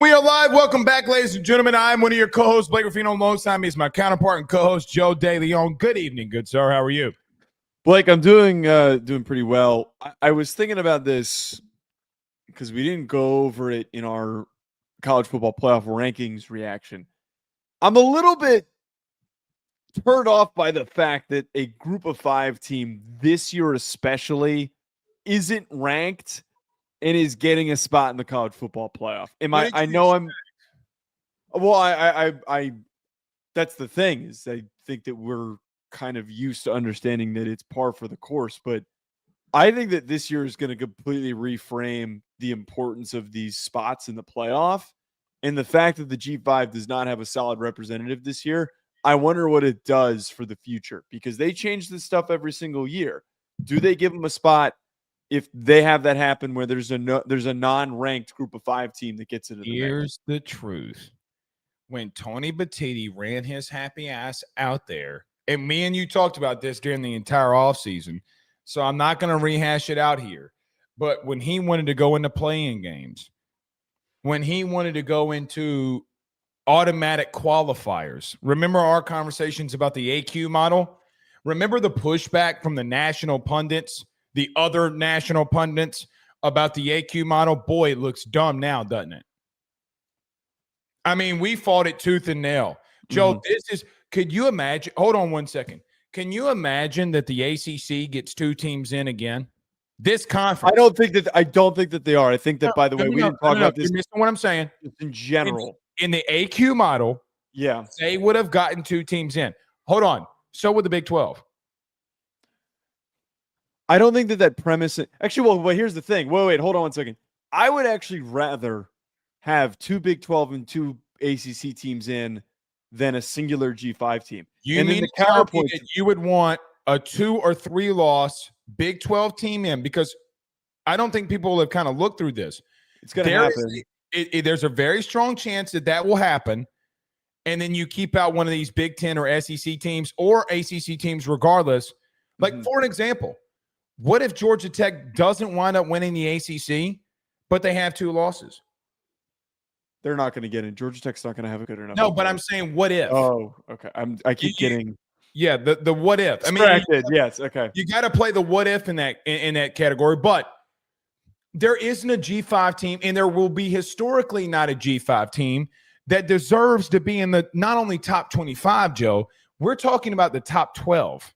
We are live. Welcome back, ladies and gentlemen. I'm one of your co-hosts, Blake Ruffino. Alongside me is my counterpart and co-host, Joe DeLeone. Good evening, good sir. How are you? Blake, I'm doing pretty well. I was thinking about this because we didn't go over it in our college football playoff rankings reaction. I'm a little bit turned off by the fact that a group of 5 team this year especially isn't ranked and is getting a spot in the college football playoff. That's the thing is I think that we're kind of used to understanding that it's par for the course, but I think that this year is going to completely reframe the importance of these spots in the playoff. And the fact that the G5 does not have a solid representative this year, I wonder what it does for the future because they change this stuff every single year. Do they give them a spot if they have that happen where there's a non-ranked group of 5 team that gets into the Here's the truth. When Tony Batiti ran his happy ass out there, and me and you talked about this during the entire offseason, so I'm not going to rehash it out here. But when he wanted to go into playing games, when he wanted to go into automatic qualifiers, remember our conversations about the AQ model? Remember the pushback from the national pundits, the other national pundits about the AQ model? Boy, it looks dumb now, doesn't it? I mean, we fought it tooth and nail. Joe, could you imagine? Hold on one second. Can you imagine that the ACC gets 2 teams in again? This conference. I don't think that they are. I think that, by the way, we didn't talk about this. You're missing what I'm saying. In general. In the AQ model, yeah, they would have gotten 2 teams in. Hold on. So would the Big 12. I don't think that premise – actually, well, here's the thing. Wait, hold on one second. I would actually rather have 2 Big 12 and 2 ACC teams in than a singular G5 team. You mean to tell me that you would want a 2 or 3 loss Big 12 team in? Because I don't think people have kind of looked through this. It's going to happen. There's a very strong chance that will happen, and then you keep out one of these Big 10 or SEC teams or ACC teams regardless. Like, for an example, what if Georgia Tech doesn't wind up winning the ACC, but they have 2 losses? They're not going to get in. Georgia Tech's not going to have a good enough. No, but I'm saying what if? Oh, okay. I keep getting. Yeah, the what if. Distracted. Yes, okay. You got to play the what if in that category, but there isn't a G5 team, and there will be historically not a G5 team that deserves to be in the not only top 25, Joe. We're talking about the top 12.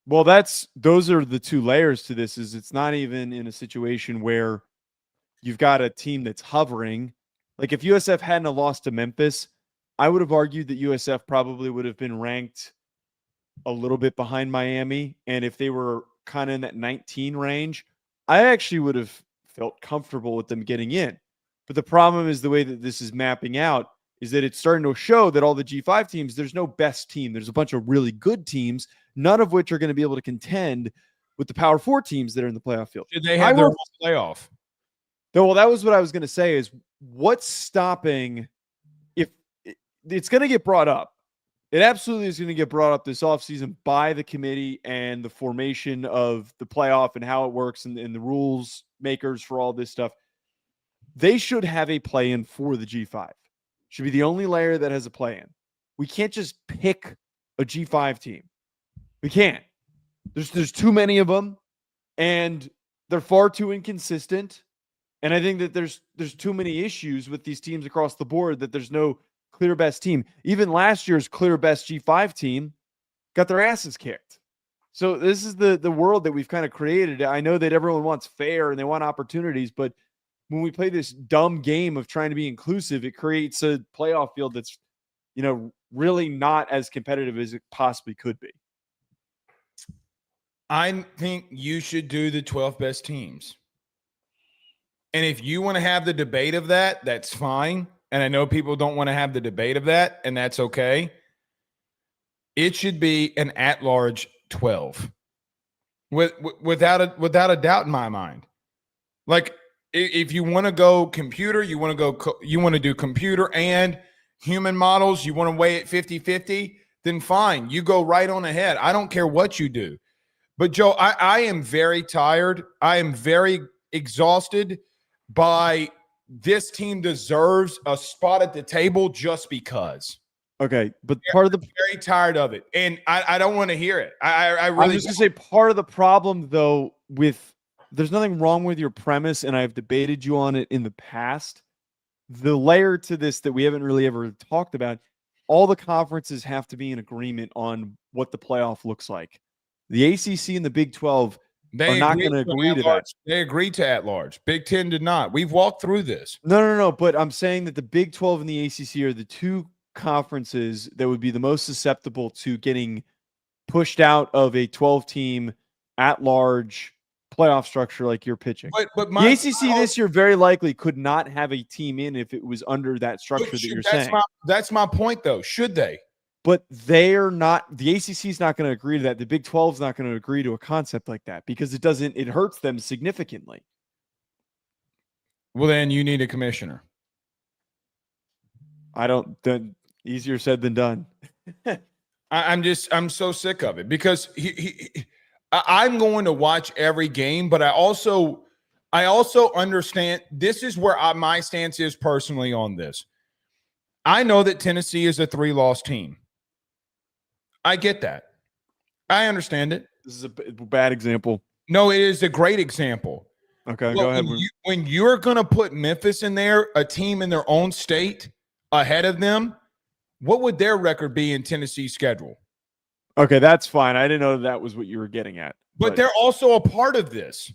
Well, those are the 2 layers to this. Is it's not even in a situation where you've got a team that's hovering. Like if USF hadn't lost to Memphis, I would have argued that USF probably would have been ranked a little bit behind Miami. And if they were kind of in that 19 range, I actually would have felt comfortable with them getting in. But the problem is the way that this is mapping out is that it's starting to show that all the G5 teams, there's no best team. There's a bunch of really good teams, none of which are going to be able to contend with the Power 4 teams that are in the playoff field. Did they have their playoff? Well, that was what I was going to say is what's stopping if it's going to get brought up. It absolutely is going to get brought up this offseason by the committee and the formation of the playoff and how it works and the rules makers for all this stuff. They should have a play-in for the G5. Should be the only layer that has a play-in. We can't just pick a G5 team. We can't. There's too many of them, and they're far too inconsistent. And I think that there's too many issues with these teams across the board that there's no clear best team. Even last year's clear best G5 team got their asses kicked. So this is the world that we've kind of created. I know that everyone wants fair and they want opportunities, but when we play this dumb game of trying to be inclusive, it creates a playoff field that's, really not as competitive as it possibly could be. I think you should do the 12 best teams. And if you want to have the debate of that, that's fine. And I know people don't want to have the debate of that, and that's okay. It should be an at-large 12, without a doubt in my mind. Like, if you want to go computer, you want to do computer and human models, you want to weigh it 50-50, then fine. You go right on ahead. I don't care what you do. But, Joe, I am very tired. I am very exhausted by this team deserves a spot at the table just because. Okay, but part of the very tired of it, and I don't want to hear it. I really. I'm just gonna say part of the problem though with there's nothing wrong with your premise, and I've debated you on it in the past. The layer to this that we haven't really ever talked about, all the conferences have to be in agreement on what the playoff looks like. The ACC and the Big 12 are not going to agree to that. They agreed to at large. Big 10 did not. We've walked through this. No. But I'm saying that the Big 12 and the ACC are the two conferences that would be the most susceptible to getting pushed out of a 12-team at large playoff structure like you're pitching. But the ACC this year very likely could not have a team in if it was under that structure that you're saying. That's my point, though. Should they? But they're not. The ACC is not going to agree to that. The Big 12 is not going to agree to a concept like that because it hurts them significantly. Well, then you need a commissioner. Easier said than done. I'm so sick of it because I'm going to watch every game, but I also understand this is where my stance is personally on this. I know that Tennessee is a 3-loss team. I get that. I understand it. This is a bad example. No, it is a great example. Okay, go ahead. When you're going to put Memphis in there, a team in their own state ahead of them, what would their record be in Tennessee's schedule? Okay, that's fine. I didn't know that was what you were getting at. But they're also a part of this.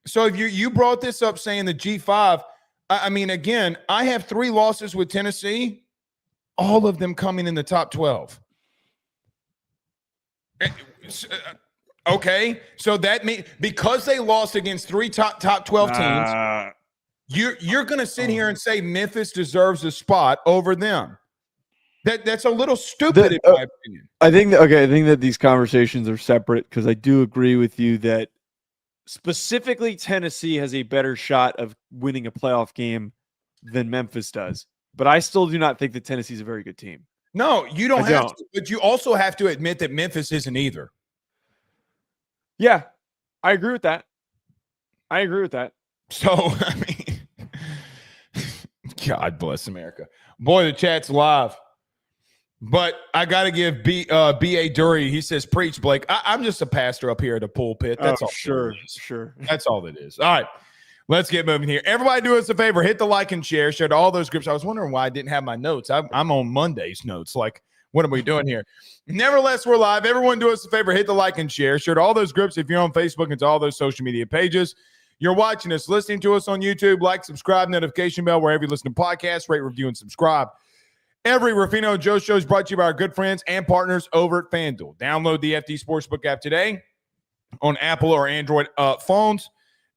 So if you brought this up saying the G5, I mean, again, I have 3 losses with Tennessee, all of them coming in the top 12. Okay, so that means because they lost against 3 top 12 teams, you're going to sit here and say Memphis deserves a spot over them. That's a little stupid in my opinion. I think that these conversations are separate because I do agree with you that specifically Tennessee has a better shot of winning a playoff game than Memphis does. But I still do not think that Tennessee's a very good team. No, you don't have to, but you also have to admit that Memphis isn't either. Yeah, I agree with that. So, I mean, God bless America. Boy, the chat's live. But I got to give B.A. Dury. He says, preach, Blake. I'm just a pastor up here at the pulpit. That's all. Sure. That's all it is. All right, let's get moving here. Everybody do us a favor. Hit the like and share. Share to all those groups. I was wondering why I didn't have my notes. I'm on Monday's notes. Like, what are we doing here? Nevertheless, we're live. Everyone do us a favor. Hit the like and share. Share to all those groups if you're on Facebook and to all those social media pages. You're watching us, listening to us on YouTube. Like, subscribe, notification bell, wherever you listen to podcasts. Rate, review, and subscribe. Every Ruffino Joe show is brought to you by our good friends and partners over at FanDuel. Download the FD Sportsbook app today on Apple or Android phones.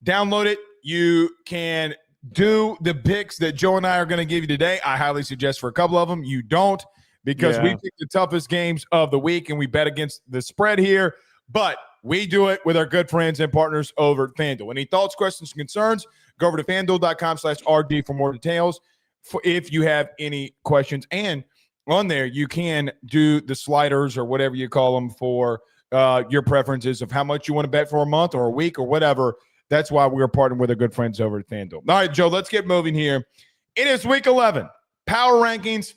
Download it. You can do the picks that Joe and I are going to give you today. I highly suggest for a couple of them. You don't because we pick the toughest games of the week and we bet against the spread here. But we do it with our good friends and partners over at FanDuel. Any thoughts, questions, concerns, go over to FanDuel.com/RD for more details. If you have any questions, and on there you can do the sliders or whatever you call them for your preferences of how much you want to bet for a month or a week or whatever. That's why we're partnering with our good friends over at FanDuel. All right, Joe, let's get moving here. It is week 11. Power rankings,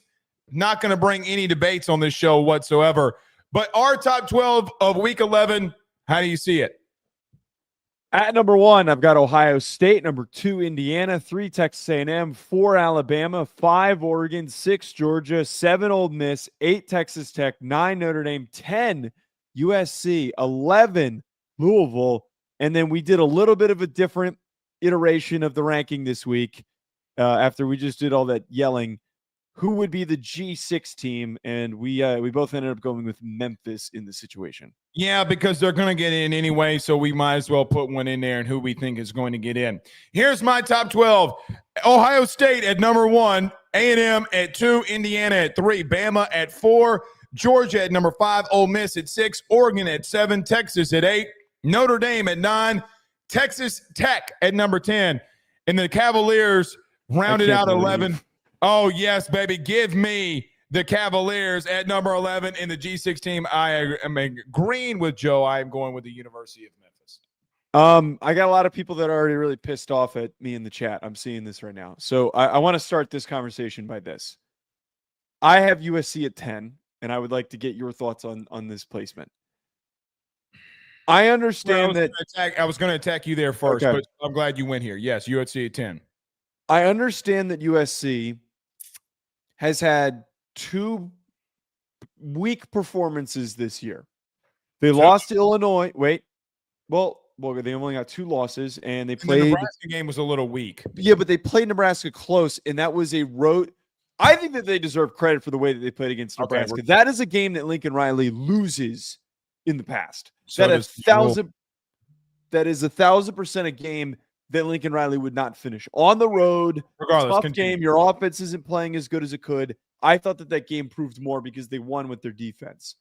not going to bring any debates on this show whatsoever, but our top 12 of week 11, how do you see it? At number 1, I've got Ohio State. Number 2, Indiana. 3, Texas A&M. 4, Alabama. 5, Oregon. 6, Georgia. 7, Ole Miss. 8, Texas Tech. 9, Notre Dame. 10, USC. 11, Louisville. And then we did a little bit of a different iteration of the ranking this week after we just did all that yelling. Who would be the G6 team? And we both ended up going with Memphis in the situation. Yeah, because they're going to get in anyway, so we might as well put one in there and who we think is going to get in. Here's my top 12. Ohio State at number 1, A&M at 2, Indiana at 3, Bama at 4, Georgia at number 5, Ole Miss at 6, Oregon at 7, Texas at 8, Notre Dame at 9, Texas Tech at number 10, and the Cavaliers rounded out 11. Oh, yes, baby. Give me the Cavaliers at number 11 in the G6 team. I am agreeing with Joe. I am going with the University of Memphis. I got a lot of people that are already really pissed off at me in the chat. I'm seeing this right now. So I want to start this conversation by this. I have USC at 10, and I would like to get your thoughts on this placement. I understand I was going to attack you there first, Okay. but I'm glad you went here. Yes, USC at 10. I understand that USC has had 2 weak performances this year. They lost to Illinois. Well, they only got 2 losses, and they played. The Nebraska game was a little weak. Yeah, but they played Nebraska close, and that was a road. I think that they deserve credit for the way that they played against Nebraska. That is a game that Lincoln Riley loses in the past. So that is 1,000% a game that Lincoln Riley would not finish on the road. Regardless, tough game. Your offense isn't playing as good as it could. I thought that game proved more because they won with their defense.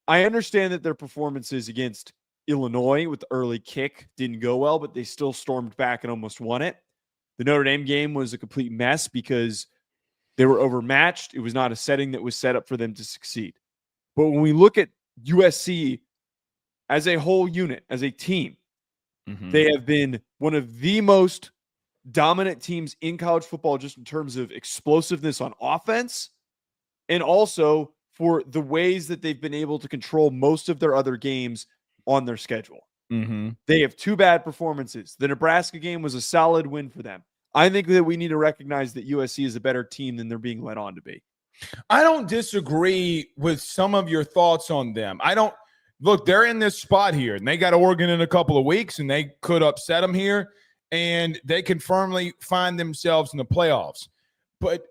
I understand that their performances against Illinois with the early kick didn't go well, but they still stormed back and almost won it. The Notre Dame game was a complete mess because they were overmatched. It was not a setting that was set up for them to succeed. But when we look at USC as a whole unit, as a team, they have been one of the most dominant teams in college football just in terms of explosiveness on offense and also for the ways that they've been able to control most of their other games on their schedule. They have 2 bad performances. The Nebraska game was a solid win for them. I think that we need to recognize that USC is a better team than they're being led on to be. I don't disagree with some of your thoughts on them. Look, they're in this spot here, and they got Oregon in a couple of weeks, and they could upset them here, and they can firmly find themselves in the playoffs. But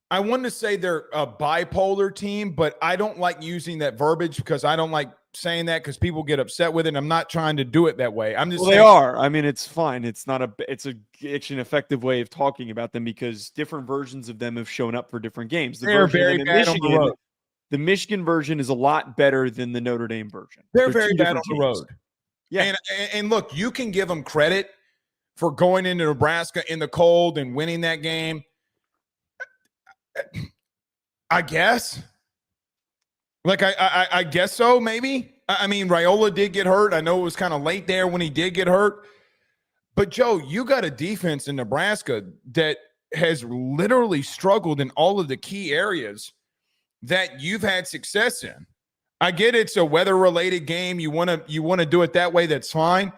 I want to say they're a bipolar team, but I don't like using that verbiage because I don't like saying that because people get upset with it. And I'm not trying to do it that way. I'm just saying, they are. I mean, it's fine. It's not it's an effective way of talking about them because different versions of them have shown up for different games. They're very bad on the road. The Michigan version is a lot better than the Notre Dame version. They're very bad on the road. Yeah. And look, you can give them credit for going into Nebraska in the cold and winning that game. I guess. Like, I guess so, maybe. I mean, Raiola did get hurt. I know it was kind of late there when he did get hurt. But, Joe, you got a defense in Nebraska that has literally struggled in all of the key areas that you've had success in. I get it's a weather-related game. You want to do it that way, that's fine.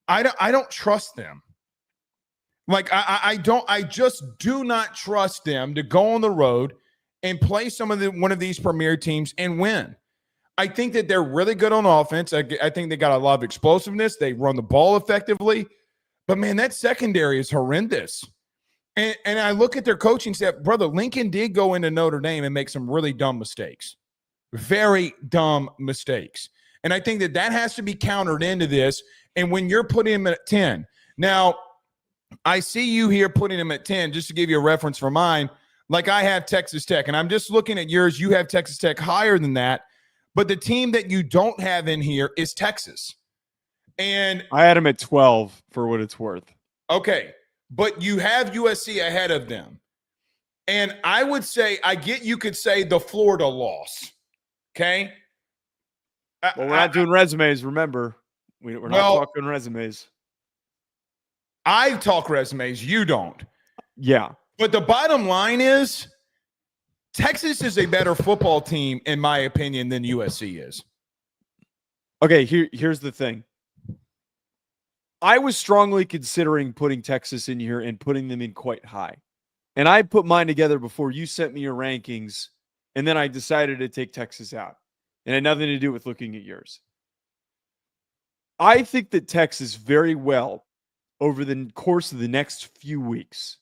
I don't trust them. Like, I just do not trust them to go on the road and play one of these premier teams and win. I think that they're really good on offense. I think they got a lot of explosiveness. They run the ball effectively. But, man, that secondary is horrendous. And I look at their coaching staff. Brother, Lincoln did go into Notre Dame and make some really dumb mistakes. Very dumb mistakes. And I think that has to be countered into this. And when you're putting him at 10. Now, I see you here putting him at 10, just to give you a reference for mine. Like I have Texas Tech, and I'm just looking at yours. You have Texas Tech higher than that. But the team that you don't have in here is Texas. And I had him at 12 for what it's worth. Okay. But you have USC ahead of them. And I would say, you could say the Florida loss. Okay? Well, we're not doing resumes, remember. We're not talking resumes. I talk resumes. You don't. Yeah. But the bottom line is Texas is a better football team, in my opinion, than USC is. Okay, here's the thing. I was strongly considering putting Texas in here and putting them in quite high. And I put mine together before you sent me your rankings, and then I decided to take Texas out. It had nothing to do with looking at yours. I think that Texas very well, over the course of the next few weeks,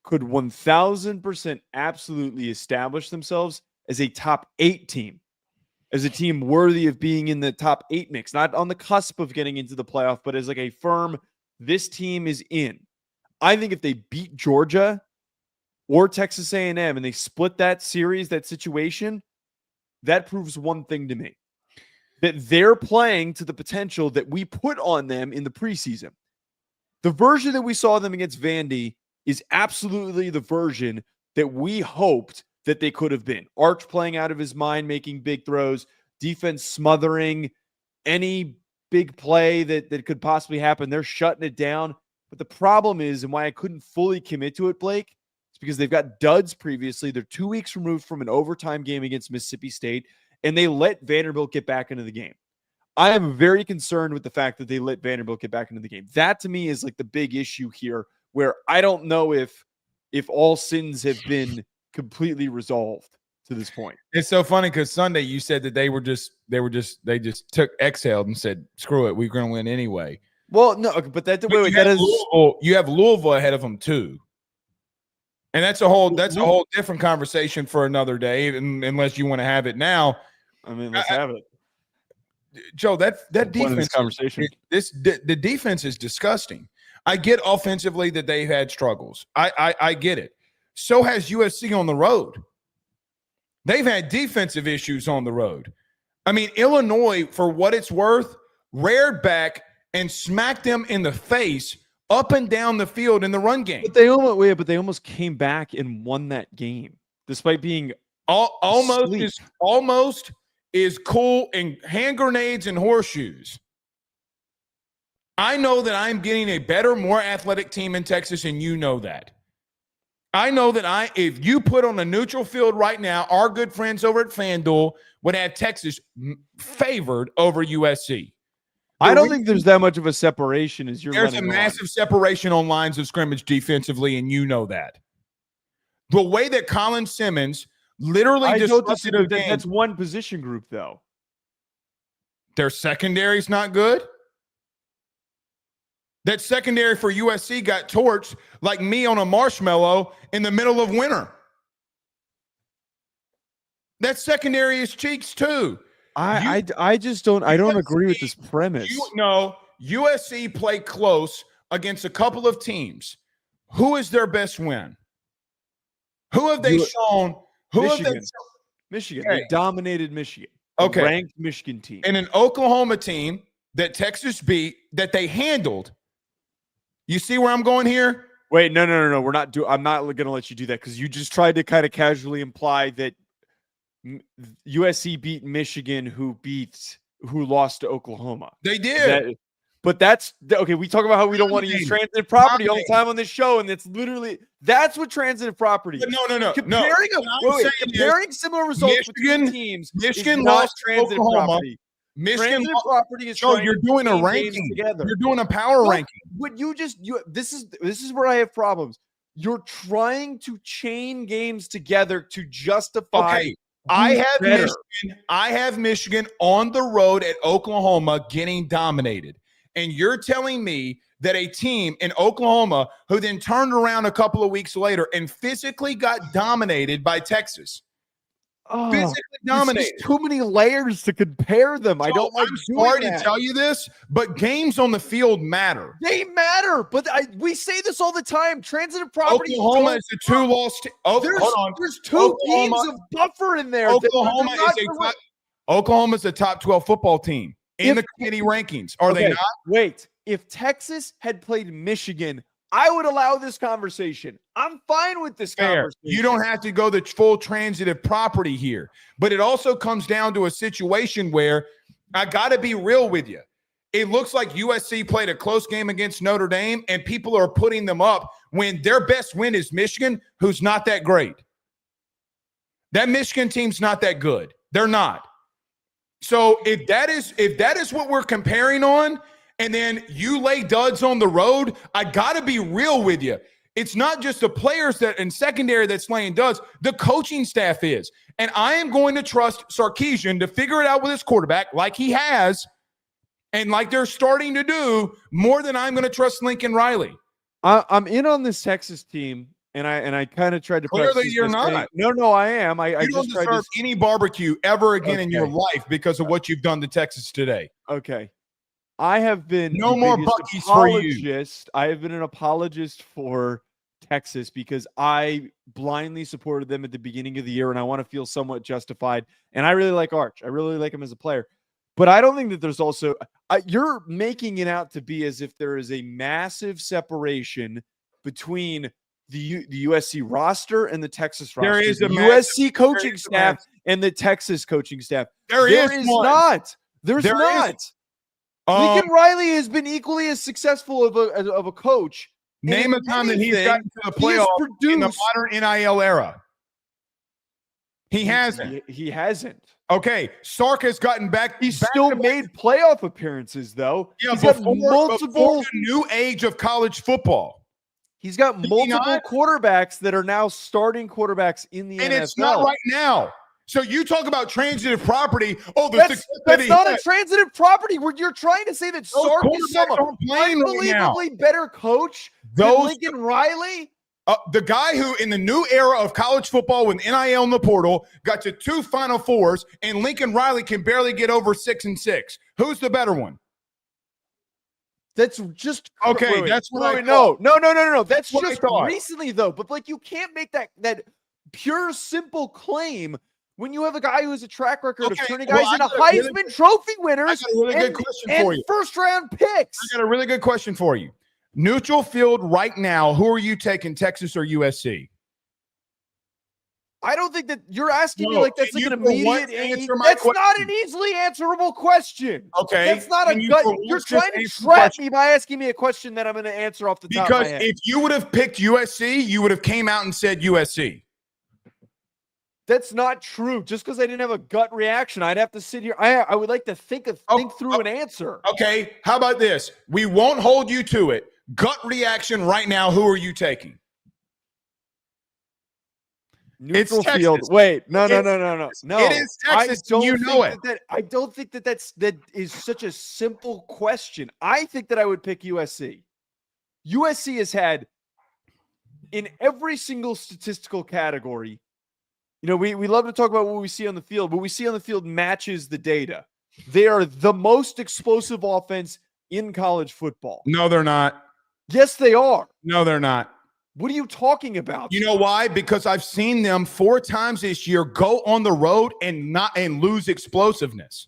could 1,000% absolutely establish themselves as a top 8 team, as a team worthy of being in the top 8 mix, not on the cusp of getting into the playoff, but as like a firm, this team is in. I think if they beat Georgia or Texas A&M and they split that series, that situation, that proves one thing to me, that they're playing to the potential that we put on them in the preseason. The version that we saw them against Vandy is absolutely the version that we hoped that they could have been. Arch playing out of his mind, making big throws, defense smothering any big play that could possibly happen. They're shutting it down. But the problem is, and why I couldn't fully commit to it, Blake, is because they've got duds previously. They're 2 weeks removed from an overtime game against Mississippi State, and they let Vanderbilt get back into the game. I am very concerned with the fact that they let Vanderbilt get back into the game. That to me is like the big issue here, where I don't know if all sins have been completely resolved to this point. It's so funny because Sunday you said that they just exhaled and said, "Screw it, we're going to win anyway." Well, no, but you have Louisville ahead of them too, and that's a whole different conversation for another day, unless you want to have it now. I mean, let's have it. Joe, that defense conversation. The defense is disgusting. I get offensively that they've had struggles. I get it. So has USC on the road. They've had defensive issues on the road. I mean, Illinois, for what it's worth, reared back and smacked them in the face up and down the field in the run game. But they almost came back and won that game, despite being almost is cool and hand grenades and horseshoes. I know that I'm getting a better, more athletic team in Texas, and you know that. I know that if you put on a neutral field right now, our good friends over at FanDuel would have Texas favored over USC. I don't think there's that much of a separation as you're There's a massive separation on lines of scrimmage defensively, and you know that. The way that Colin Simmons literally disrupted a game. That's one position group, though. Their secondary's not good. That secondary for USC got torched like me on a marshmallow in the middle of winter. That secondary is cheeks too. I don't agree with this premise. USC played close against a couple of teams. Who is their best win? Who have they shown? Michigan. They dominated Michigan. Okay. Ranked Michigan team. And an Oklahoma team that Texas beat that they handled. You see where I'm going here? Wait, no. I'm not going to let you do that because you just tried to kind of casually imply that USC beat Michigan, who lost to Oklahoma. They did. But that's okay. We talk about how we don't want to use transitive property all the time on this show, and that's what transitive property is. But no. Comparing similar results between teams. Michigan lost transitive property. Transitive property is you're doing a ranking together. You're doing a power ranking. This is where I have problems. You're trying to chain games together to justify. Okay. I have Michigan on the road at Oklahoma getting dominated. And you're telling me that a team in Oklahoma who then turned around a couple of weeks later and physically got dominated by Texas. Physically dominated. There's too many layers to compare them. I don't like sorry to tell you this, but games on the field matter. They matter, but we say this all the time. Transitive property. Oklahoma is a two-loss team. There's two teams of buffer in there. Oklahoma's a top 12 football team in the committee rankings. Are they not? Wait, if Texas had played Michigan, I would allow this conversation. I'm fine with this conversation. You don't have to go the full transitive property here. But it also comes down to a situation where I got to be real with you. It looks like USC played a close game against Notre Dame, and people are putting them up when their best win is Michigan, who's not that great. That Michigan team's not that good. They're not. So if that is what we're comparing on, and then you lay duds on the road, I got to be real with you. It's not just the players that in secondary that's laying duds. The coaching staff is. And I am going to trust Sarkisian to figure it out with his quarterback like he has and like they're starting to do more than I'm going to trust Lincoln Riley. I'm in on this Texas team, and I kind of tried to clearly you're not. No, I am. I don't deserve any barbecue ever again in your life because of what you've done to Texas today. Okay. I have been no more Buc-ee's for you. I have been an apologist for Texas because I blindly supported them at the beginning of the year, and I want to feel somewhat justified. And I really like Arch. I really like him as a player. But I don't think that there's also you're making it out to be as if there is a massive separation between the USC roster and the Texas roster. There is the USC coaching staff and the Texas coaching staff. There is not. There's not. Lincoln Riley has been equally as successful of a coach. Name a time that he's gotten to the playoff in the modern NIL era. He hasn't. He hasn't. Okay, Sark has gotten back. He's still made playoff appearances, though. Yeah, he's got multiple before the new age of college football. He's got multiple quarterbacks that are now starting quarterbacks in the NFL. And it's not right now. So you talk about transitive property. Oh, that's not a transitive property. Where you're trying to say that Sark is some unbelievably better coach than Lincoln Riley. The guy who, in the new era of college football with NIL in the portal, got to 2 Final Fours, and Lincoln Riley can barely get over 6-6. Who's the better one? That's just okay. That's what I thought. No. That's just recently, though. But like, you can't make that pure, simple claim when you have a guy who has a track record of turning guys into Heisman Trophy winners and first-round picks. I got a really good question for you. Neutral field right now, who are you taking, Texas or USC? I don't think that you're asking me like that's like an immediate answer. That's not an easily answerable question. Okay. That's not a gut. You're trying to trap me by asking me a question that I'm going to answer off the top of my head. Because if you would have picked USC, you would have came out and said USC. That's not true. Just because I didn't have a gut reaction, I'd have to sit here. I would like to think through an answer. Okay. How about this? We won't hold you to it. Gut reaction right now. Who are you taking? Neutral field. Wait, no. It is Texas. I don't think that is such a simple question. I think that I would pick USC. USC has had in every single statistical category. You know, we love to talk about what we see on the field. What we see on the field matches the data. They are the most explosive offense in college football. No, they're not. Yes, they are. No, they're not. What are you talking about? You know why? Because I've seen them 4 times this year go on the road and lose explosiveness.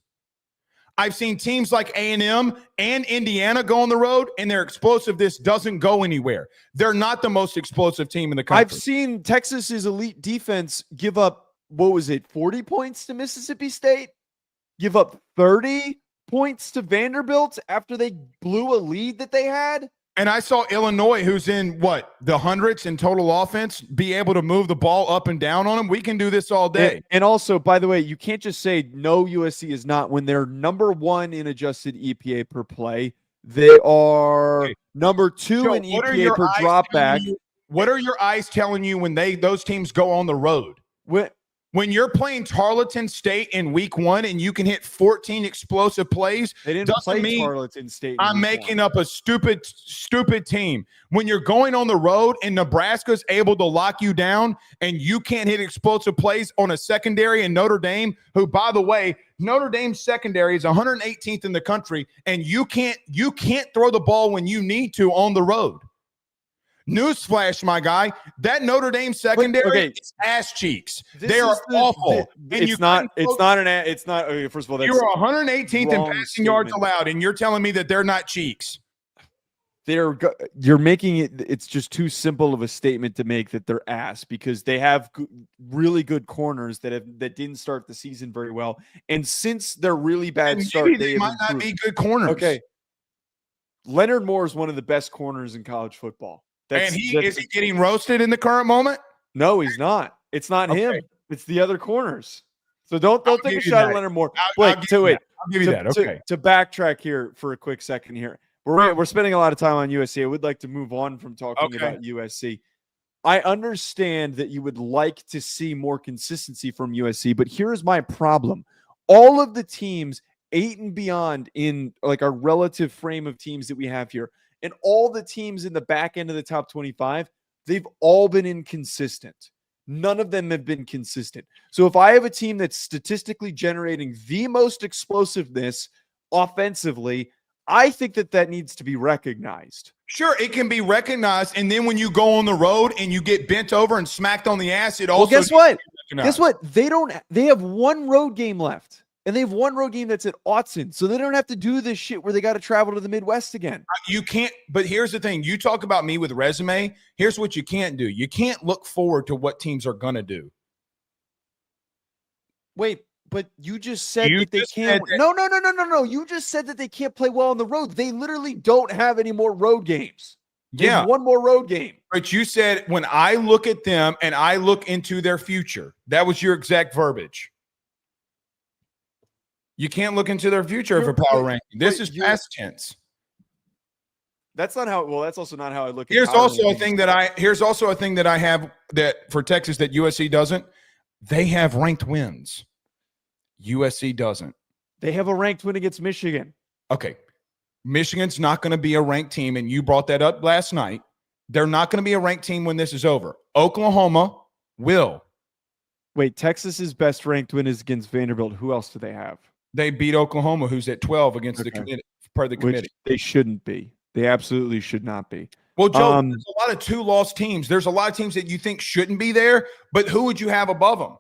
I've seen teams like A&M and Indiana go on the road, and their explosiveness doesn't go anywhere. They're not the most explosive team in the country. I've seen Texas's elite defense give up, 40 points to Mississippi State? Give up 30 points to Vanderbilt after they blew a lead that they had? And I saw Illinois, who's in the hundreds in total offense, be able to move the ball up and down on them. We can do this all day. And also, by the way, you can't just say no, USC is not when they're number 1 in adjusted EPA per play. They are number 2 in EPA per drop back. What are your eyes telling you when those teams go on the road? When you're playing Tarleton State in week 1 and you can hit 14 explosive plays, they didn't play Tarleton State. I'm making up a stupid team. When you're going on the road and Nebraska's able to lock you down and you can't hit explosive plays on a secondary in Notre Dame, who, by the way, Notre Dame's secondary is 118th in the country, and you can't throw the ball when you need to on the road. Newsflash, my guy, that Notre Dame secondary is ass cheeks. They are awful. It's not. Okay, first of all, you're 118th in passing yards allowed, and you're telling me that they're not cheeks. You're making it. It's just too simple of a statement to make that they're ass, because they have really good corners that didn't start the season very well, and since their really bad start, they might not be good corners. Okay, Leonard Moore is one of the best corners in college football. Is he getting roasted in the current moment? No, he's not. It's not him. It's the other corners. So don't take a shot at Leonard Moore. I'll give you that. Okay. To backtrack here for a quick second here. We're spending a lot of time on USC. I would like to move on from talking about USC. I understand that you would like to see more consistency from USC, but here's my problem. All of the teams 8 and beyond in like our relative frame of teams that we have here, and all the teams in the back end of the top 25, they've all been inconsistent. None of them have been consistent. So if I have a team that's statistically generating the most explosiveness offensively, I think that needs to be recognized. Sure, it can be recognized. And then when you go on the road and you get bent over and smacked on the ass, it also guess what? Guess what? They have 1 road game left. And they have 1 road game that's at Autzen. So they don't have to do this shit where they got to travel to the Midwest again. You can't, but here's the thing. You talk about me with resume. Here's what you can't do. You can't look forward to what teams are going to do. Wait, But you just said You that they just can't. said that- No. You just said that they can't play well on the road. They literally don't have any more road games. They have one more road game. But you said when I look at them and I look into their future, that was your exact verbiage. You can't look into their future for power ranking. This is past tense. That's not how. Well, that's also not how I look at. Here's also a thing that I have that for Texas that USC doesn't. They have ranked wins. USC doesn't. They have a ranked win against Michigan. Okay. Michigan's not going to be a ranked team, and you brought that up last night. They're not going to be a ranked team when this is over. Oklahoma will. Wait, Texas's best ranked win is against Vanderbilt. Who else do they have? They beat Oklahoma, who's at 12 against the committee, part of the committee. Which they shouldn't be. They absolutely should not be. Well, Joe, there's a lot of two-loss teams. There's a lot of teams that you think shouldn't be there, but who would you have above them?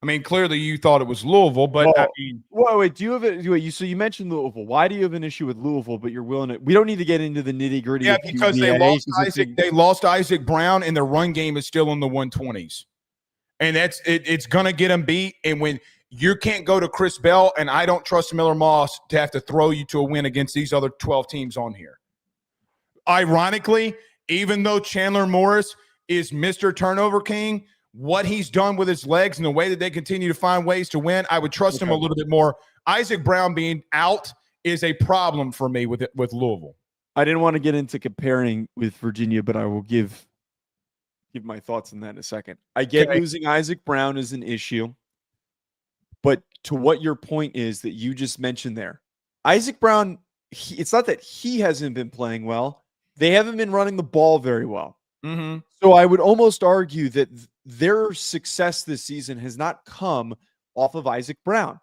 I mean, clearly you thought it was Louisville, but I mean, wait. Do you have it? So you mentioned Louisville. Why do you have an issue with Louisville? But you're willing to. We don't need to get into the nitty gritty. Yeah, because they lost Isaac Brown, and their run game is still in the 120s, and it's gonna get them beat. And when you can't go to Chris Bell, and I don't trust Miller Moss to have to throw you to a win against these other 12 teams on here. Ironically, even though Chandler Morris is Mr. Turnover King, what he's done with his legs and the way that they continue to find ways to win, I would trust him a little bit more. Isaac Brown being out is a problem for me with Louisville. I didn't want to get into comparing with Virginia, but I will give my thoughts on that in a second. I get losing Isaac Brown is an issue, but to what your point is that you just mentioned there, Isaac Brown, it's not that he hasn't been playing well. They haven't been running the ball very well. Mm-hmm. So I would almost argue that their success this season has not come off of Isaac Brown.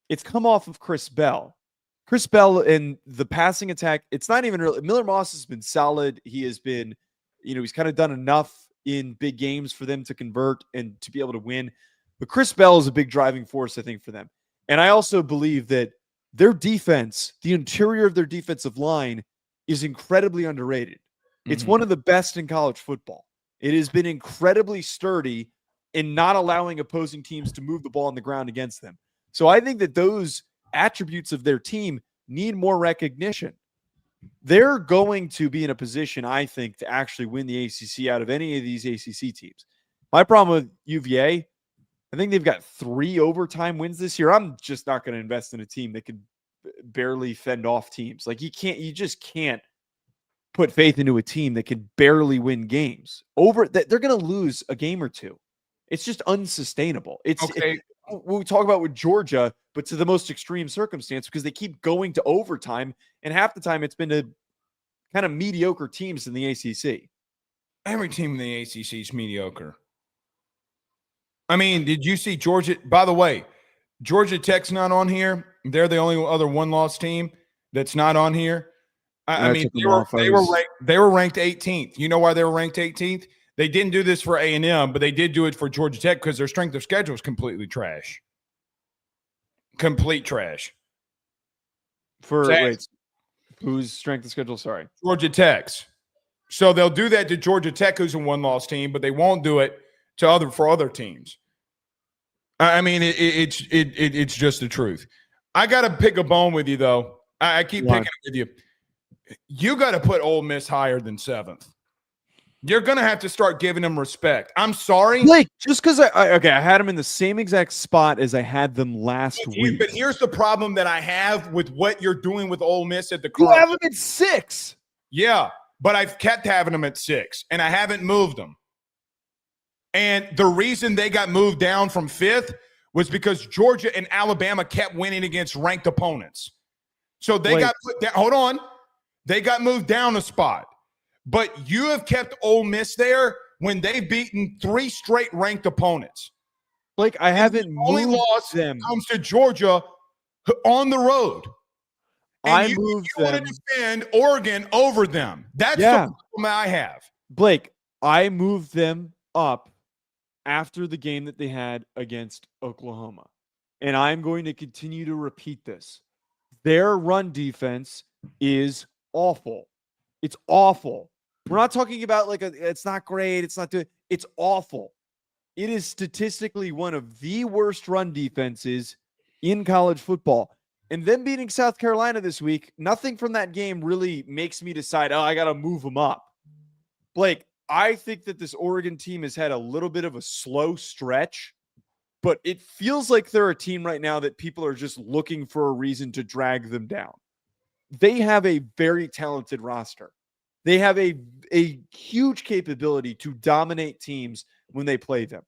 It's come off of Chris Bell. Chris Bell and the passing attack, it's not even really. Miller Moss has been solid. He has been, he's kind of done enough in big games for them to convert and to be able to win. But Chris Bell is a big driving force, I think, for them. And I also believe that their defense, the interior of their defensive line, is incredibly underrated. It's one of the best in college football. It has been incredibly sturdy in not allowing opposing teams to move the ball on the ground against them. So I think that those attributes of their team need more recognition. They're going to be in a position, I think, to actually win the ACC out of any of these ACC teams. My problem with UVA, I think they've got 3 overtime wins this year. I'm just not going to invest in a team that could barely fend off teams. Like you just can't put faith into a team that can barely win games. They're going to lose a game or two. It's just unsustainable. We talk about with Georgia, but to the most extreme circumstance because they keep going to overtime, and half the time it's been to kind of mediocre teams in the ACC. Every team in the ACC is mediocre. I mean, did you see Georgia? By the way, Georgia Tech's not on here. They're the only other one-loss team that's not on here. I mean, they were ranked 18th. You know why they were ranked 18th? They didn't do this for A&M, but they did do it for Georgia Tech because their strength of schedule is completely trash. Complete trash. Whose strength of schedule? Sorry. Georgia Tech's. So they'll do that to Georgia Tech, who's a one-loss team, but they won't do it for other teams. I mean, it's just the truth. I got to pick a bone with you, though. I keep picking it with you. You got to put Ole Miss higher than 7th. You're going to have to start giving them respect. I'm sorry. Blake, just because I had them in the same exact spot as I had them last week. But here's the problem that I have with what you're doing with Ole Miss at the current. You have them at 6. Yeah, but I've kept having them at 6, and I haven't moved them. And the reason they got moved down from 5th was because Georgia and Alabama kept winning against ranked opponents. So they got put down. Hold on. They got moved down a spot. But you have kept Ole Miss there when they've beaten 3 straight ranked opponents. Like I haven't moved only loss them. Comes to Georgia on the road. And I moved them. Want to defend Oregon over them. That's the problem I have. Blake, I moved them up after the game that they had against Oklahoma. And I'm going to continue to repeat this. Their run defense is awful. It's awful. We're not talking about it's not great. It's not good. It's awful. it is statistically one of the worst run defenses in college football. And them beating South Carolina this week, nothing from that game really makes me decide, I got to move them up. Blake, I think that this Oregon team has had a little bit of a slow stretch, but it feels like they're a team right now that people are just looking for a reason to drag them down. They have a very talented roster. They have a huge capability to dominate teams when they play them.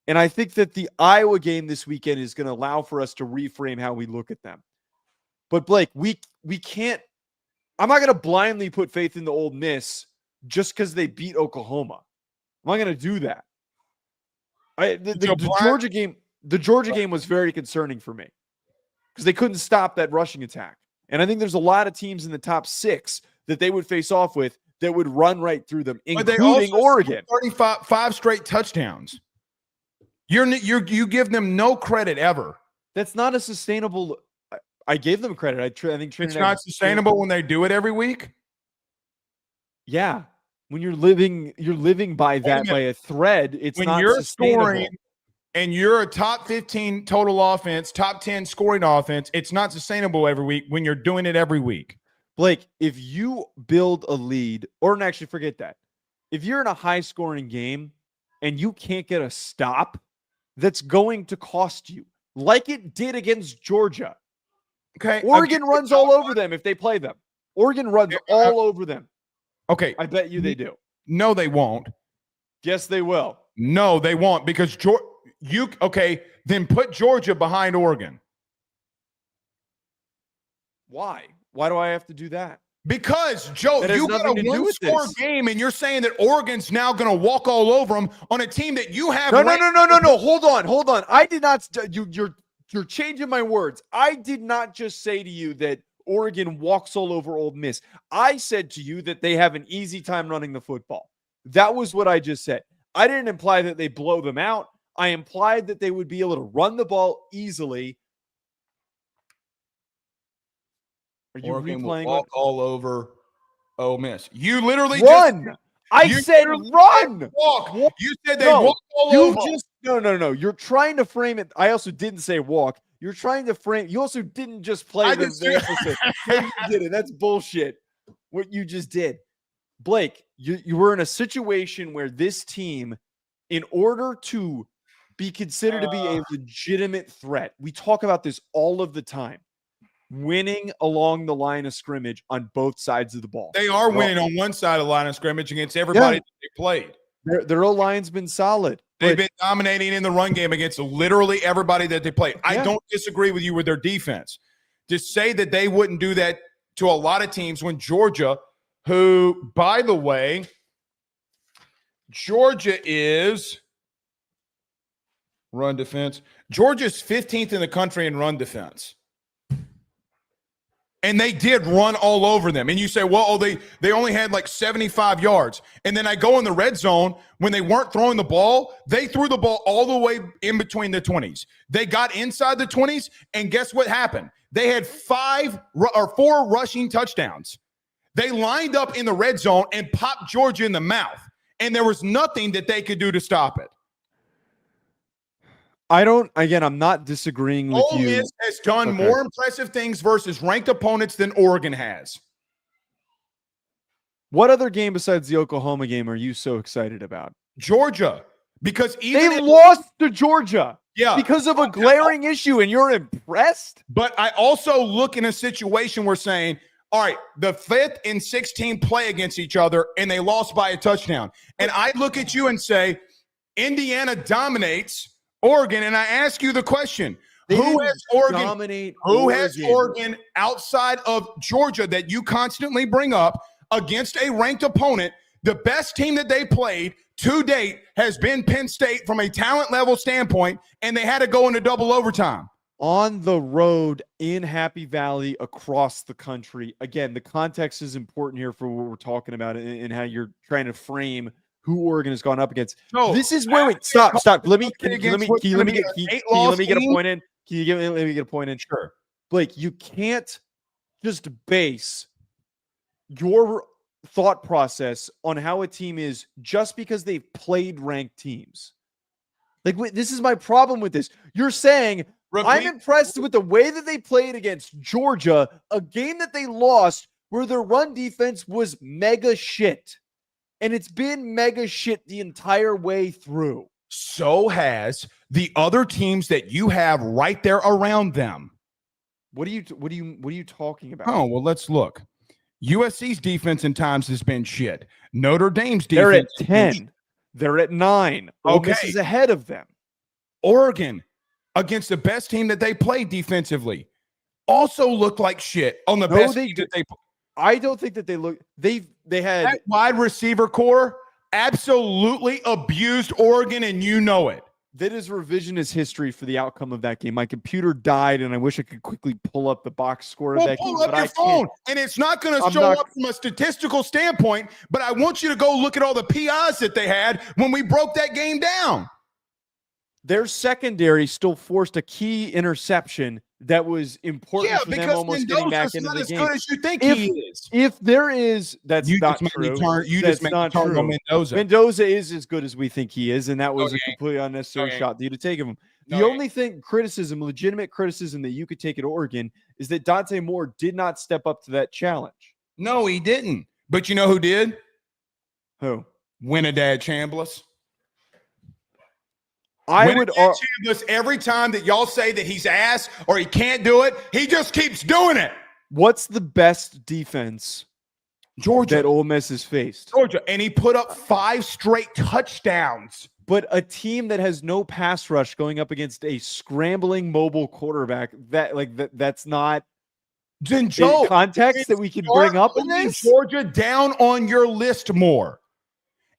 And I think that the Iowa game this weekend is going to allow for us to reframe how we look at them. But Blake, we can't, I'm not going to blindly put faith in the Ole Miss just because they beat Oklahoma. I'm not going to do that. The Georgia game was very concerning for me because they couldn't stop that rushing attack. And I think there's a lot of teams in the top 6 that they would face off with that would run right through them, including Oregon. 35 straight touchdowns. You give them no credit ever. That's not a sustainable. I gave them credit. I think it's not sustainable when they do it every week. Yeah, when you're living by that by a thread. It's when not you're scoring and you're a top 15 total offense, top 10 scoring offense. It's not sustainable every week when you're doing it every week. Blake, if you build a lead, or actually forget that, if you're in a high scoring game and you can't get a stop, that's going to cost you, like it did against Georgia. Okay. Oregon runs all over them if they play them. Oregon runs all over them. Okay. I bet you they do. No, they won't. Yes, they will. No, they won't, because then put Georgia behind Oregon. Why? Why do I have to do that? Because, Joe, you got a one-score game, and you're saying that Oregon's now going to walk all over them on a team that you have. No. Hold on. I did not. You're changing my words. I did not just say to you that Oregon walks all over Ole Miss. I said to you that they have an easy time running the football. That was what I just said. I didn't imply that they blow them out. I implied that they would be able to run the ball easily. Are you Oregon replaying will walk all over Ole Miss? You literally run. I said run. Walk. You said they walk all over. No. You're trying to frame it. I also didn't say walk. You're trying to frame. You also didn't just play the emphasis. You did it. That's bullshit. What you just did, Blake. You were in a situation where this team, in order to be considered to be a legitimate threat, we talk about this all of the time. Winning along the line of scrimmage on both sides of the ball. They are winning on one side of the line of scrimmage against everybody that they played. Their O-line's been solid. They've been dominating in the run game against literally everybody that they play. I don't disagree with you with their defense. To say that they wouldn't do that to a lot of teams when Georgia, who, by the way, Georgia is run defense. Georgia's 15th in the country in run defense. And they did run all over them. And you say, well, they only had like 75 yards. And then I go in the red zone when they weren't throwing the ball. They threw the ball all the way in between the 20s. They got inside the 20s, and guess what happened? They had 4 rushing touchdowns. They lined up in the red zone and popped Georgia in the mouth. And there was nothing that they could do to stop it. I'm not disagreeing with you. Ole Miss has done more impressive things versus ranked opponents than Oregon has. What other game besides the Oklahoma game are you so excited about? Georgia. Because they lost to Georgia. Yeah. Because of a glaring issue, and you're impressed? But I also look in a situation where saying, all right, the 5th and 6th team play against each other, and they lost by a touchdown. And I look at you and say, Indiana dominates Oregon, and I ask you the question: Who has Oregon outside of Georgia that you constantly bring up against a ranked opponent? The best team that they played to date has been Penn State from a talent level standpoint, and they had to go into double overtime. On the road in Happy Valley across the country. Again, the context is important here for what we're talking about and how you're trying to frame who Oregon has gone up against. No, this is where stop. Let me get a point in. Let me get a point in. Sure. Blake, you can't just base your thought process on how a team is just because they've played ranked teams. Like, this is my problem with this. You're saying I'm impressed with the way that they played against Georgia, a game that they lost where their run defense was mega shit. And it's been mega shit the entire way through. So has the other teams that you have right there around them. What are you talking about? Oh, well, let's look. USC's defense in times has been shit. Notre Dame's They're defense. at 10. They're at 9. Ole Miss is ahead of them. Oregon, against the best team that they played defensively, also looked like shit on the best team that they played. I don't think that they look. They had that wide receiver core absolutely abused Oregon, and you know it. That is revisionist history for the outcome of that game. My computer died, and I wish I could quickly pull up the box score of that game. Pull up your phone, and it's not going to show up from a statistical standpoint, but I want you to go look at all the PIs that they had when we broke that game down. Their secondary still forced a key interception that was important for them almost getting back into the game. As good as you think he is. If there is, that's not true. You just made me turn on Mendoza. Mendoza is as good as we think he is, and that was a completely unnecessary shot for you to take of him. The only legitimate criticism that you could take at Oregon is that Dante Moore did not step up to that challenge. No, he didn't. But you know who did? Who? Winadad Chambliss. Chambliss, every time that y'all say that he's ass or he can't do it, he just keeps doing it. What's the best defense Georgia that Ole Miss has faced? Georgia, and he put up 5 straight touchdowns. But a team that has no pass rush going up against a scrambling mobile quarterback, that's not context that we can bring up in this. Georgia down on your list more.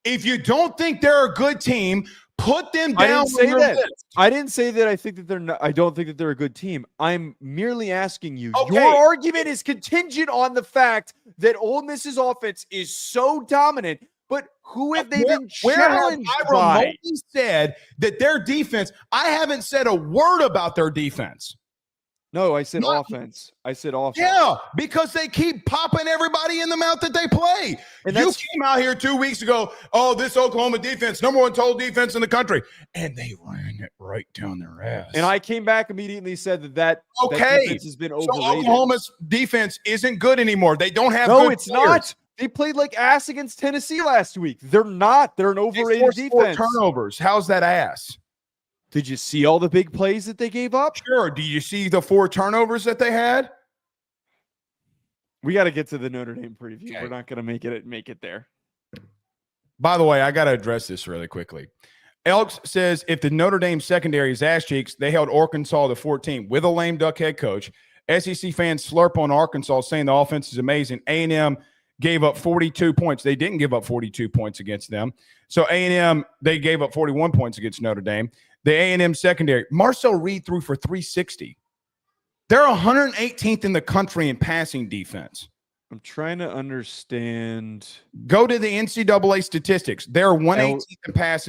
If you don't think they're a good team, put them down on your list. I didn't say that I think that they're not. I don't think that they're a good team. I'm merely asking you. Okay. Your argument is contingent on the fact that Ole Miss's offense is so dominant. But who have they been challenged by? I remotely said that their defense. I haven't said a word about their defense. No, I said offense. I said offense. Yeah, because they keep popping everybody in the mouth that they play. And you came out here 2 weeks ago, this Oklahoma defense, number 1 total defense in the country. And they ran it right down their ass. And I came back immediately and said that defense has been overrated. So Oklahoma's defense isn't good anymore. They don't have good it's players. Not. They played like ass against Tennessee last week. They're not. They're an overrated defense. 4 turnovers. How's that ass? Did you see all the big plays that they gave up? Sure. Do you see the 4 turnovers that they had? We got to get to the Notre Dame preview. Okay. We're not going to make it there. By the way, I got to address this really quickly. Elks says if the Notre Dame secondary is ass cheeks, they held Arkansas to 14 with a lame duck head coach. SEC fans slurp on Arkansas saying the offense is amazing. A&M gave up 42 points. They didn't give up 42 points against them. So A&M, they gave up 41 points against Notre Dame. The A&M secondary, Marcel Reed threw for 360. They're 118th in the country in passing defense. I'm trying to understand. Go to the NCAA statistics. They're 118th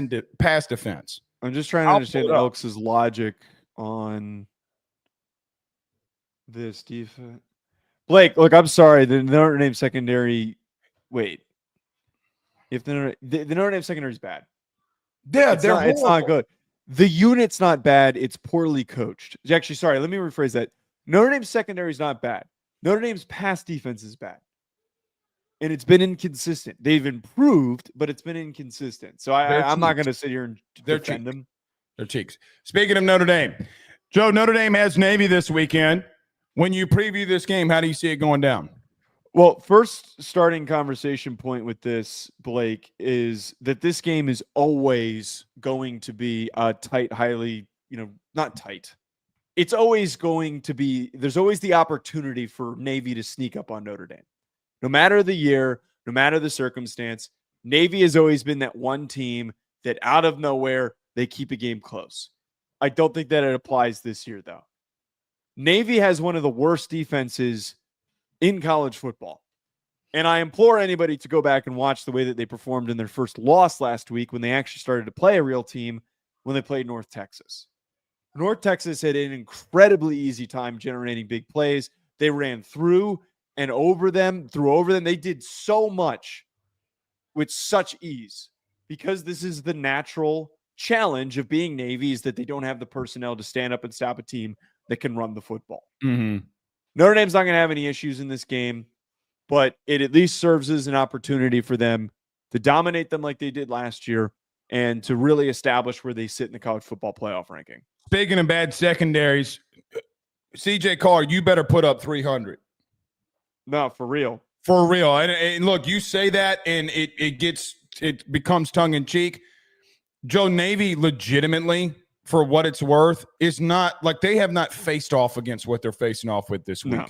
in pass defense. I'm just trying to understand Elks' logic on this defense. Blake, look, I'm sorry. The Notre Dame secondary. Wait. If the Notre Dame secondary is bad. Yeah, it's not good. The unit's not bad. It's poorly coached. Actually, sorry, let me rephrase that. Notre Dame's secondary is not bad. Notre Dame's pass defense is bad. And it's been inconsistent. They've improved, but it's been inconsistent. So I'm not going to sit here and defend them. They're cheeks. Speaking of Notre Dame, Joe, Notre Dame has Navy this weekend. When you preview this game, how do you see it going down? Well, first starting conversation point with this, Blake, is that this game is always going to be tight, highly, not tight. It's always going to be, there's always the opportunity for Navy to sneak up on Notre Dame. No matter the year, no matter the circumstance, Navy has always been that one team that out of nowhere, they keep a game close. I don't think that it applies this year, though. Navy has one of the worst defenses in college football. And I implore anybody to go back and watch the way that they performed in their first loss last week when they actually started to play a real team when they played North Texas. North Texas had an incredibly easy time generating big plays. They ran through over them. They did so much with such ease because this is the natural challenge of being Navy is that they don't have the personnel to stand up and stop a team that can run the football. Mm-hmm. Notre Dame's not going to have any issues in this game, but it at least serves as an opportunity for them to dominate them like they did last year and to really establish where they sit in the college football playoff ranking. Speaking of bad secondaries, CJ Carr, you better put up 300. No, for real. For real. And look, you say that and it becomes tongue in cheek. Joe, Navy legitimately, for what it's worth, is not like they have not faced off against what they're facing off with this week. No.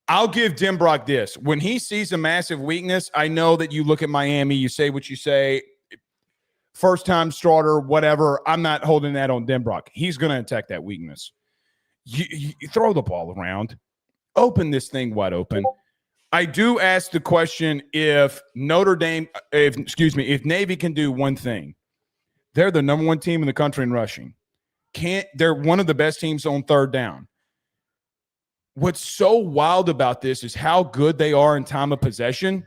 I'll give Denbrock this. When he sees a massive weakness, I know that you look at Miami, you say what you say, first time starter, whatever. I'm not holding that on Denbrock. He's going to attack that weakness. You throw the ball around, open this thing wide open. I do ask the question if Navy can do one thing. They're the number one team in the country in rushing. They're one of the best teams on third down. What's so wild about this is how good they are in time of possession,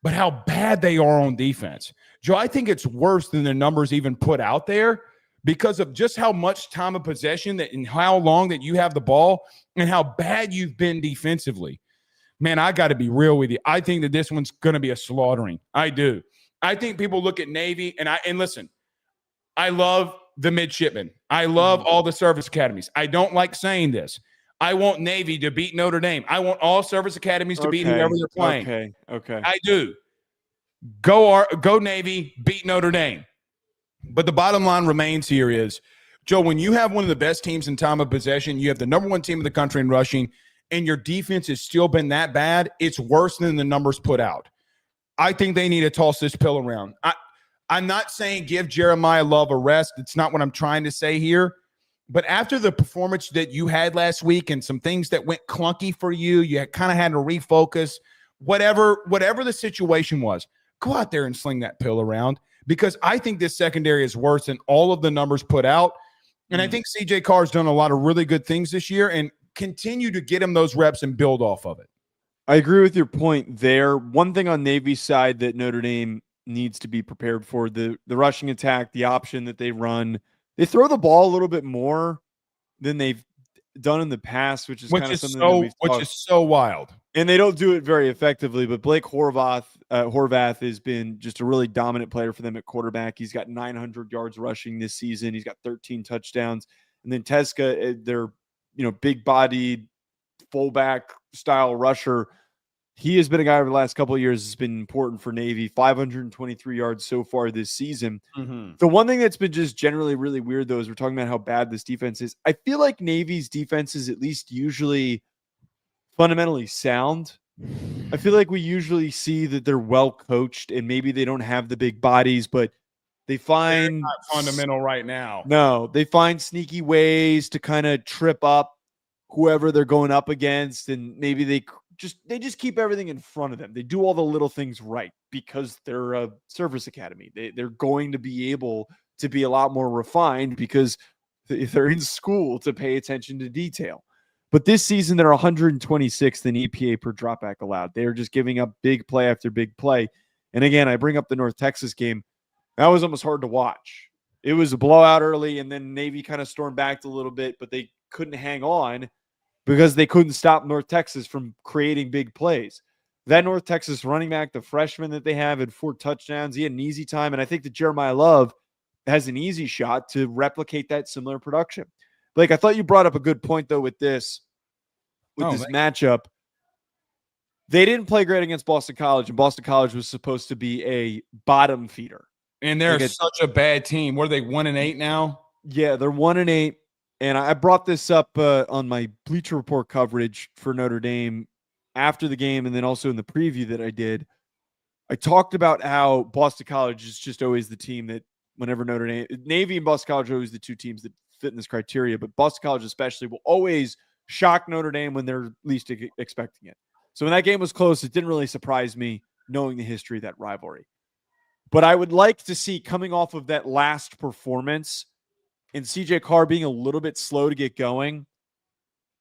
but how bad they are on defense. Joe, I think it's worse than the numbers even put out there because of just how much time of possession that and how long that you have the ball and how bad you've been defensively. Man, I got to be real with you. I think that this one's going to be a slaughtering. I do. I think people look at Navy and listen, I love the midshipmen. I love all the service academies. I don't like saying this. I want Navy to beat Notre Dame. I want all service academies to beat whoever they're playing. Okay. I do. Go Navy, beat Notre Dame. But the bottom line remains here is, Joe, when you have one of the best teams in time of possession, you have the number one team in the country in rushing, and your defense has still been that bad, it's worse than the numbers put out. I think they need to toss this pill around. I'm not saying give Jeremiyah Love a rest. It's not what I'm trying to say here. But after the performance that you had last week and some things that went clunky for you, you kind of had to refocus, whatever the situation was, go out there and sling that pill around because I think this secondary is worse than all of the numbers put out. And I think CJ Carr's done a lot of really good things this year and continue to get him those reps and build off of it. I agree with your point there. One thing on Navy's side that Notre Dame needs to be prepared for, the rushing attack, the option that they run. They throw the ball a little bit more than they've done in the past, which is so wild. And they don't do it very effectively. But Blake Horvath has been just a really dominant player for them at quarterback. He's got 900 yards rushing this season. He's got 13 touchdowns. And then Teska, their big-bodied fullback style rusher. He has been a guy over the last couple of years has been important for Navy, 523 yards so far this season. Mm-hmm. The one thing that's been just generally really weird, though, is we're talking about how bad this defense is. I feel like Navy's defense is at least usually fundamentally sound. I feel like we usually see that they're well coached and maybe they don't have the big bodies, but they find they're not fundamental right now. No, they find sneaky ways to kind of trip up whoever they're going up against, and maybe they just keep everything in front of them. They do all the little things right because they're a service academy. They're going to be able to be a lot more refined because they're in school to pay attention to detail. But this season, they're 126th in EPA per dropback allowed. They're just giving up big play after big play. And again, I bring up the North Texas game. That was almost hard to watch. It was a blowout early, and then Navy kind of stormed back a little bit, but they couldn't hang on because they couldn't stop North Texas from creating big plays. That North Texas running back, the freshman that they have, had 4 touchdowns. He had an easy time, and I think that Jeremiyah Love has an easy shot to replicate that similar production. Blake, I thought you brought up a good point, though, with this matchup. They didn't play great against Boston College, and Boston College was supposed to be a bottom feeder. And they're such a bad team. What are they, 1-8 now? Yeah, they're 1-8. And I brought this up on my Bleacher Report coverage for Notre Dame after the game and then also in the preview that I did. I talked about how Boston College is just always the team that whenever Navy and Boston College are always the two teams that fit in this criteria, but Boston College especially will always shock Notre Dame when they're least expecting it. So when that game was close, it didn't really surprise me knowing the history of that rivalry. But I would like to see, coming off of that last performance and CJ Carr being a little bit slow to get going,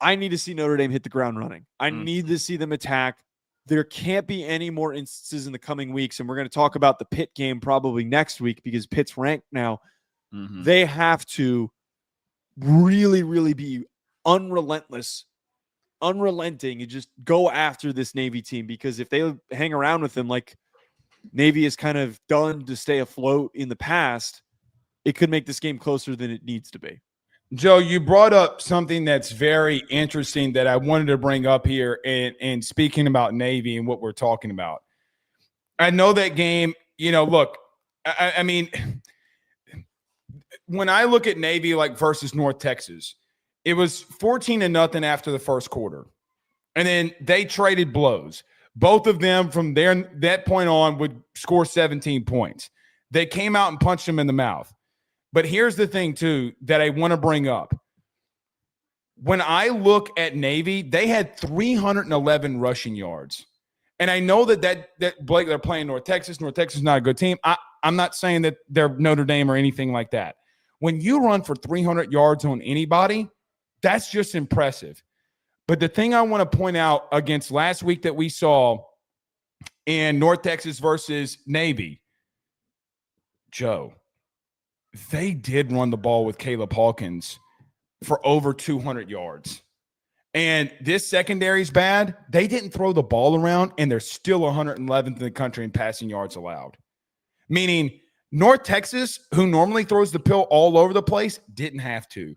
I need to see Notre Dame hit the ground running. I need to see them attack there can't be any more instances in the coming weeks. And we're going to talk about the Pitt game probably next week because Pitt's ranked now. Mm-hmm. They have to really, really be unrelenting and just go after this Navy team, because if they hang around with them like Navy is kind of done to stay afloat in the past, it could make this game closer than it needs to be. Joe, you brought up something that's very interesting that I wanted to bring up here, and speaking about Navy and what we're talking about. I know that game, look, I mean, when I look at Navy like versus North Texas, it was 14-0 after the first quarter. And then they traded blows. Both of them from that point on would score 17 points. They came out and punched them in the mouth. But here's the thing, too, that I want to bring up. When I look at Navy, they had 311 rushing yards. And I know that Blake, they're playing North Texas. North Texas is not a good team. I'm not saying that they're Notre Dame or anything like that. When you run for 300 yards on anybody, that's just impressive. But the thing I want to point out against last week that we saw in North Texas versus Navy, Joe, they did run the ball with Caleb Hawkins for over 200 yards. And this secondary is bad. They didn't throw the ball around, and they're still 111th in the country in passing yards allowed. Meaning North Texas, who normally throws the pill all over the place, didn't have to.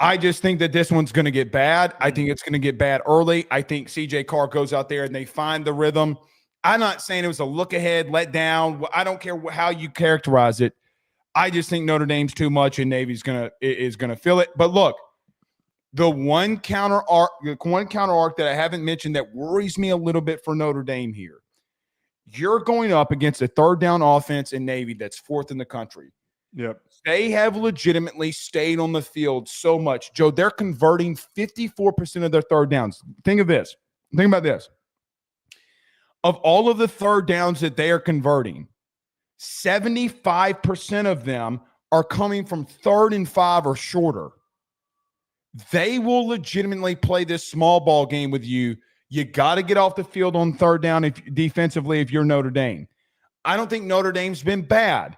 I just think that this one's going to get bad. I think it's going to get bad early. I think CJ Carr goes out there and they find the rhythm. I'm not saying it was a look ahead, let down. I don't care how you characterize it. I just think Notre Dame's too much and Navy's is gonna feel it. But look, the one counter arc that I haven't mentioned that worries me a little bit for Notre Dame here. You're going up against a third down offense in Navy that's fourth in the country. Yep. They have legitimately stayed on the field so much. Joe, they're converting 54% of their third downs. Think about this. Of all of the third downs that they are converting, 75% of them are coming from 3rd and 5 or shorter. They will legitimately play this small ball game with you. You got to get off the field on third down defensively if you're Notre Dame. I don't think Notre Dame's been bad.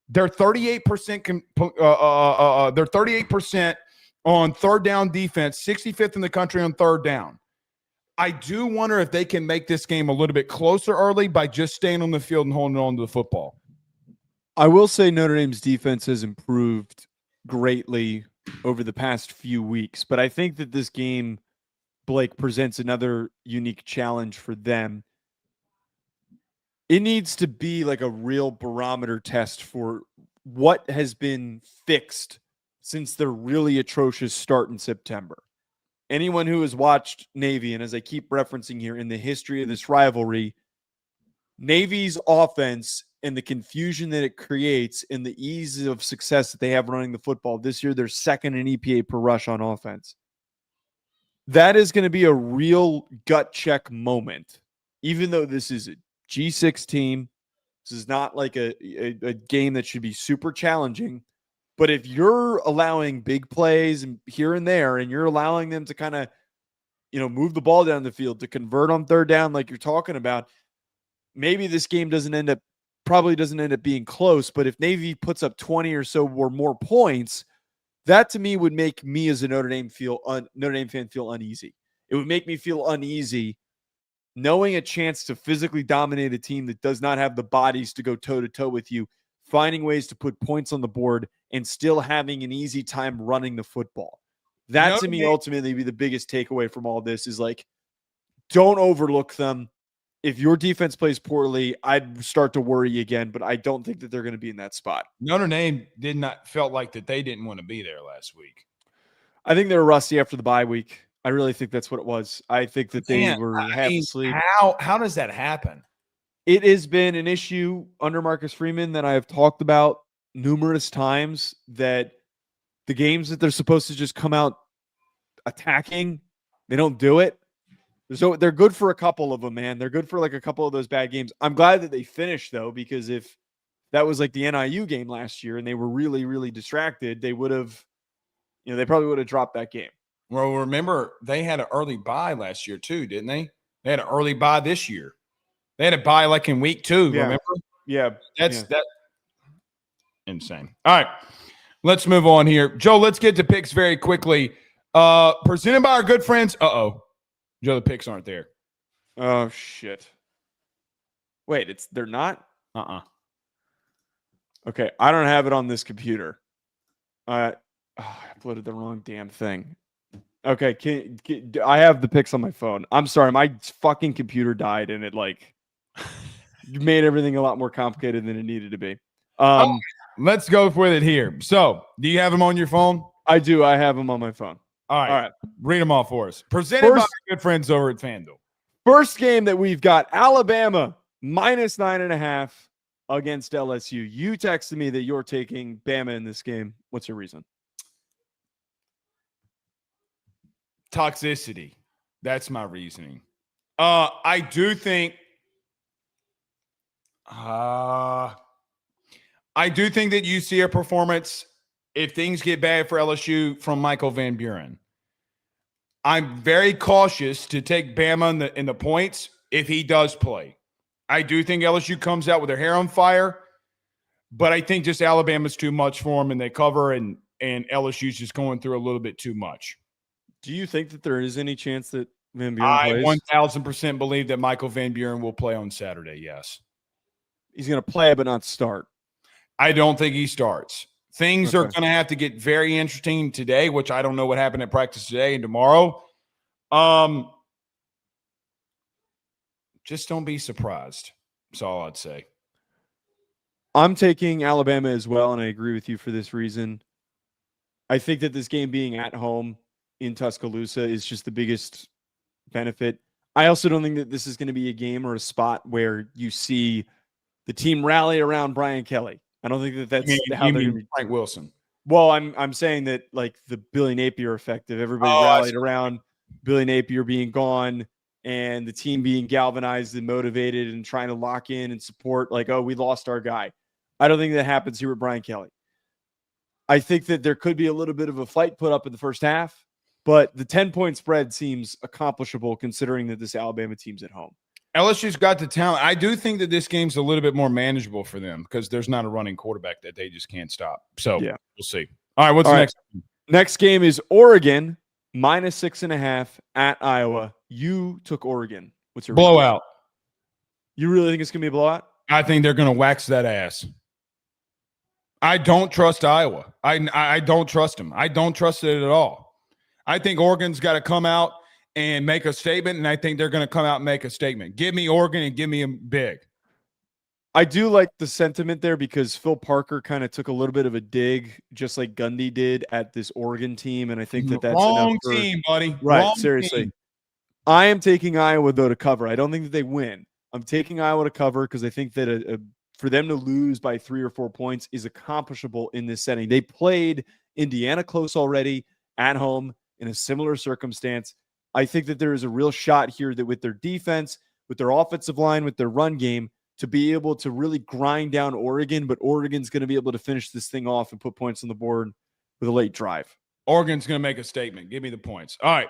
They're 38%. They're 38% on third down defense, 65th in the country on third down. I do wonder if they can make this game a little bit closer early by just staying on the field and holding on to the football. I will say Notre Dame's defense has improved greatly over the past few weeks, but I think that this game, Blake, presents another unique challenge for them. It needs to be like a real barometer test for what has been fixed since their really atrocious start in September. Anyone who has watched Navy, and as I keep referencing here in the history of this rivalry, Navy's offense and the confusion that it creates and the ease of success that they have running the football this year, they're second in EPA per rush on offense. That is going to be a real gut check moment, even though this is a G6 team. This is not like a game that should be super challenging. But if you're allowing big plays and here and there, and you're allowing them to kind of, move the ball down the field to convert on third down, like you're talking about, maybe this game probably doesn't end up being close. But if Navy puts up 20 or so or more points, that to me would make me as a Notre Dame fan feel uneasy. It would make me feel uneasy knowing a chance to physically dominate a team that does not have the bodies to go toe-to-toe with you, finding ways to put points on the board and still having an easy time running the football. That to me ultimately be the biggest takeaway from all this is like, don't overlook them. If your defense plays poorly, I'd start to worry again, but I don't think that they're going to be in that spot. Notre Dame felt like that they didn't want to be there last week. I think they were rusty after the bye week. I really think that's what it was. I think that they were half asleep. How does that happen? It has been an issue under Marcus Freeman that I have talked about numerous times, that the games that they're supposed to just come out attacking, they don't do it. So they're good for a couple of them, man. They're good for like a couple of those bad games. I'm glad that they finished, though, because if that was like the NIU game last year and they were really, really distracted, they would have, they probably would have dropped that game. Well, remember, they had an early bye last year too, didn't they? They had an early bye this year. They had a bye like in week 2, remember? Yeah. That's insane. All right. Let's move on here. Joe, let's get to picks very quickly. Presented by our good friends. Joe, the picks aren't there. Oh, shit. Wait, they're not? Okay, I don't have it on this computer. I uploaded the wrong damn thing. Okay, I have the picks on my phone. I'm sorry, my fucking computer died and it made everything a lot more complicated than it needed to be. Let's go with it here. So, do you have them on your phone? I do. I have them on my phone. All right. Read them all for us. Presented by our good friends over at FanDuel. First game that we've got, Alabama -9.5 against LSU. You texted me that you're taking Bama in this game. What's your reason? Toxicity. That's my reasoning. I do think that you see a performance if things get bad for LSU from Michael Van Buren. I'm very cautious to take Bama in the points if he does play. I do think LSU comes out with their hair on fire, but I think just Alabama's too much for them and they cover and LSU's just going through a little bit too much. Do you think that there is any chance that Van Buren plays? I 1,000% believe that Michael Van Buren will play on Saturday, yes. He's going to play but not start. I don't think he starts. Things are going to have to get very interesting today, which I don't know what happened at practice today and tomorrow. Just don't be surprised. That's all I'd say. I'm taking Alabama as well, and I agree with you for this reason. I think that this game being at home in Tuscaloosa is just the biggest benefit. I also don't think that this is going to be a game or a spot where you see the team rally around Brian Kelly. I don't think that that's how they're going to be. Frank Wilson. Well, I'm saying that like the Billy Napier effect of everybody rallied around Billy Napier being gone and the team being galvanized and motivated and trying to lock in and support like, oh, we lost our guy. I don't think that happens here with Brian Kelly. I think that there could be a little bit of a fight put up in the first half, but the 10-point spread seems accomplishable considering that this Alabama team's at home. LSU's got the talent. I do think that this game's a little bit more manageable for them because there's not a running quarterback that they just can't stop. So we'll see. All right, what's the next? Next game is Oregon -6.5 at Iowa. You took Oregon. What's your blowout? You really think it's going to be a blowout? I think they're going to wax that ass. I don't trust Iowa. I don't trust them. I don't trust it at all. I think Oregon's got to come out and make a statement, and I think they're going to come out and make a statement. Give me Oregon and give me them big. I do like the sentiment there because Phil Parker kind of took a little bit of a dig, just like Gundy did at this Oregon team, and I think that that's wrong team, buddy. Right, wrong seriously. Team. I am taking Iowa, though, to cover. I don't think that they win. I'm taking Iowa to cover because I think that for them to lose by 3 or 4 points is accomplishable in this setting. They played Indiana close already at home in a similar circumstance. I think that there is a real shot here that with their defense, with their offensive line, with their run game, to be able to really grind down Oregon, but Oregon's going to be able to finish this thing off and put points on the board with a late drive. Oregon's going to make a statement. Give me the points. All right.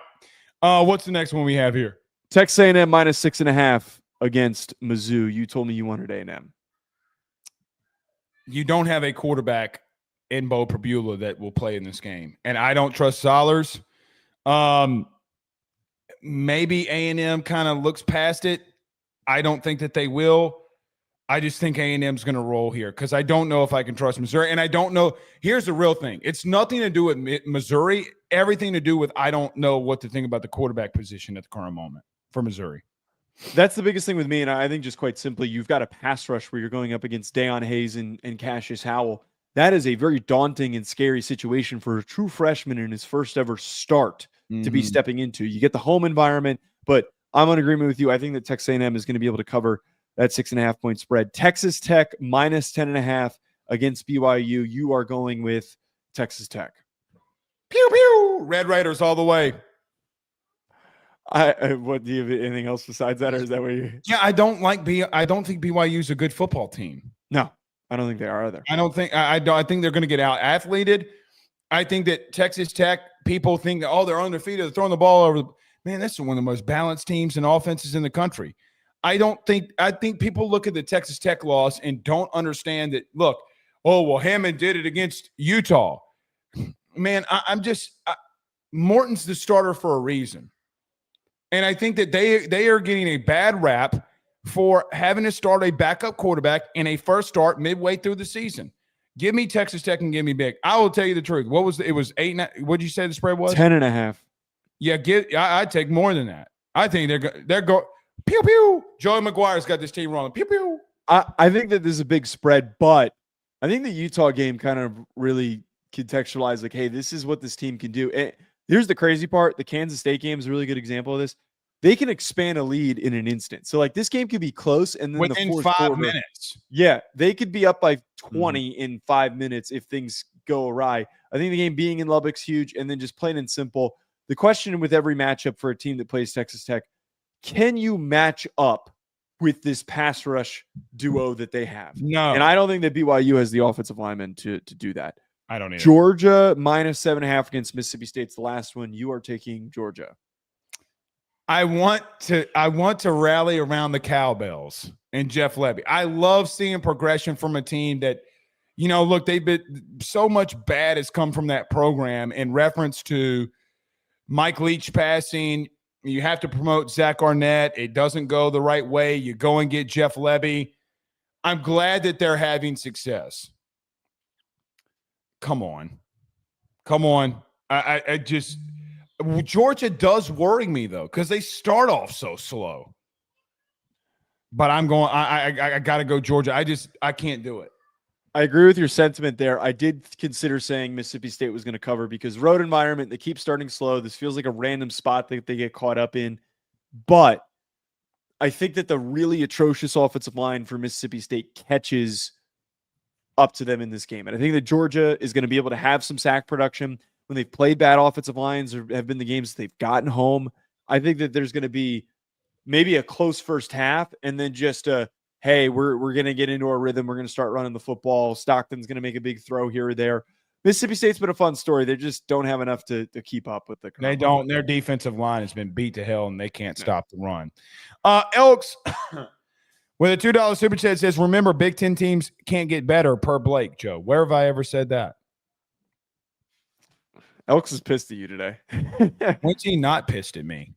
What's the next one we have here? Texas A&M -6.5 against Mizzou. You told me you wanted A&M. You don't have a quarterback in Bo Prabula that will play in this game, and I don't trust Zollers. Maybe A&M kind of looks past it. I don't think that they will. I just think A&M's going to roll here because I don't know if I can trust Missouri, and I don't know. Here's the real thing. It's nothing to do with Missouri, everything to do with I don't know what to think about the quarterback position at the current moment for Missouri. That's the biggest thing with me, and I think just quite simply, you've got a pass rush where you're going up against Deion Hayes and Cassius Howell. That is a very daunting and scary situation for a true freshman in his first ever start to be stepping into. You get the home environment, but I'm in agreement with you. I think that Texas A&M is going to be able to cover that 6.5 point spread. Texas Tech -10.5 against BYU. You are going with Texas Tech. Pew, pew. Red Raiders all the way. What do you have anything else besides that, or is that where you? Yeah, I don't think BYU is a good football team. No, I don't think they are either. I think they're going to get out athleted. I think that Texas Tech people think that they're undefeated, they're throwing the ball over. man, that's one of the most balanced teams and offenses in the country. I think people look at the Texas Tech loss and don't understand that, look, oh, well, Hammond did it against Utah. Man, Morton's the starter for a reason. And I think that they are getting a bad rap for having to start a backup quarterback in a first start midway through the season. Give me Texas Tech and give me big. I will tell you the truth. It was 8. What did you say the spread was? 10.5. Yeah, I'd take more than that. I think they're go pew pew. Joey McGuire's got this team rolling. Pew pew. I think that this is a big spread, but I think the Utah game kind of really contextualized like, hey, this is what this team can do. And here's the crazy part. The Kansas State game is a really good example of this. They can expand a lead in an instant. So like this game could be close and then within the fourth 5 quarter, minutes. Yeah, they could be up by 20 in 5 minutes if things go awry. I think the game being in Lubbock's huge, and then just plain and simple, the question with every matchup for a team that plays Texas Tech, can you match up with this pass rush duo that they have? No. And I don't think that BYU has the offensive linemen to do that. I don't either. Georgia minus 7.5 against Mississippi State's the last one. You are taking Georgia. I want to rally around the cowbells and Jeff Lebby. I love seeing progression from a team that, look, they've been so much bad has come from that program in reference to Mike Leach passing. You have to promote Zach Arnett. It doesn't go the right way. You go and get Jeff Lebby. I'm glad that they're having success. Come on. I just – Georgia does worry me, though, because they start off so slow. But I'm going – I got to go Georgia. I can't do it. I agree with your sentiment there. I did consider saying Mississippi State was going to cover because road environment, they keep starting slow. This feels like a random spot that they get caught up in. But I think that the really atrocious offensive line for Mississippi State catches up to them in this game. And I think that Georgia is going to be able to have some sack production when they've played bad offensive lines or have been the games they've gotten home. I think that there's going to be maybe a close first half and then just hey, we're going to get into our rhythm. We're going to start running the football. Stockton's going to make a big throw here or there. Mississippi State's been a fun story. They just don't have enough to keep up with the. They don't. Their defensive line has been beat to hell, and they can't stop the run. Elks with a $2 super chat says, "Remember, Big Ten teams can't get better." Per Blake, Joe. Where have I ever said that? Elks is pissed at you today. When's he not pissed at me?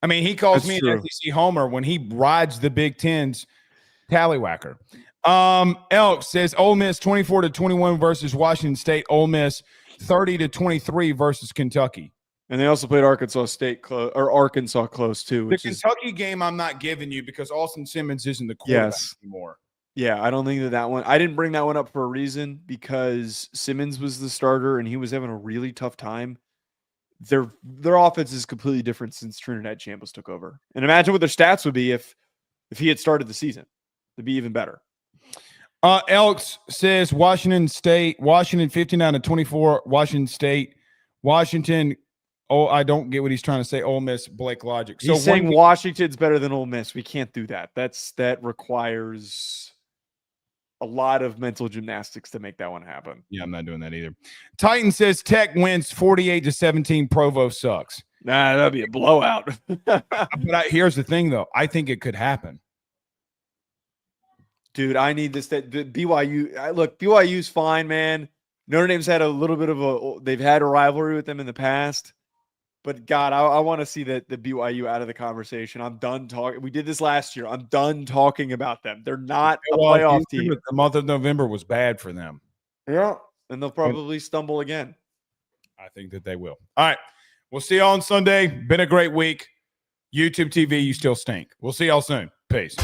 I mean, he calls me an SEC homer when he rides the Big Ten's tallywhacker. Elk says Ole Miss 24-21 versus Washington State. Ole Miss 30-23 versus Kentucky. And they also played Arkansas close too. The Kentucky game I'm not giving you because Austin Simmons isn't the quarterback anymore. Yeah, I don't think that one. I didn't bring that one up for a reason because Simmons was the starter and he was having a really tough time. Their offense is completely different since Trinidad Chambliss took over. And imagine what their stats would be if he had started the season. It'd be even better. Elks says Washington 59-24. Washington State. Washington. Oh, I don't get what he's trying to say. Ole Miss, Blake logic. So he's saying Washington's better than Ole Miss. We can't do that. That requires a lot of mental gymnastics to make that one happen. Yeah, I'm not doing that either. Titan says Tech wins 48-17. Provo sucks. Nah, that'd be a blowout. But here's the thing, though. I think it could happen. Dude, I need this. That BYU. Look, BYU's fine, man. Notre Dame's had a little bit of they've had a rivalry with them in the past. But God, I want to see the BYU out of the conversation. I'm done talking. We did this last year. I'm done talking about them. They're not a playoff team. The month of November was bad for them. Yeah, and they'll probably stumble again. I think that they will. All right. We'll see y'all on Sunday. Been a great week. YouTube TV, you still stink. We'll see y'all soon. Peace.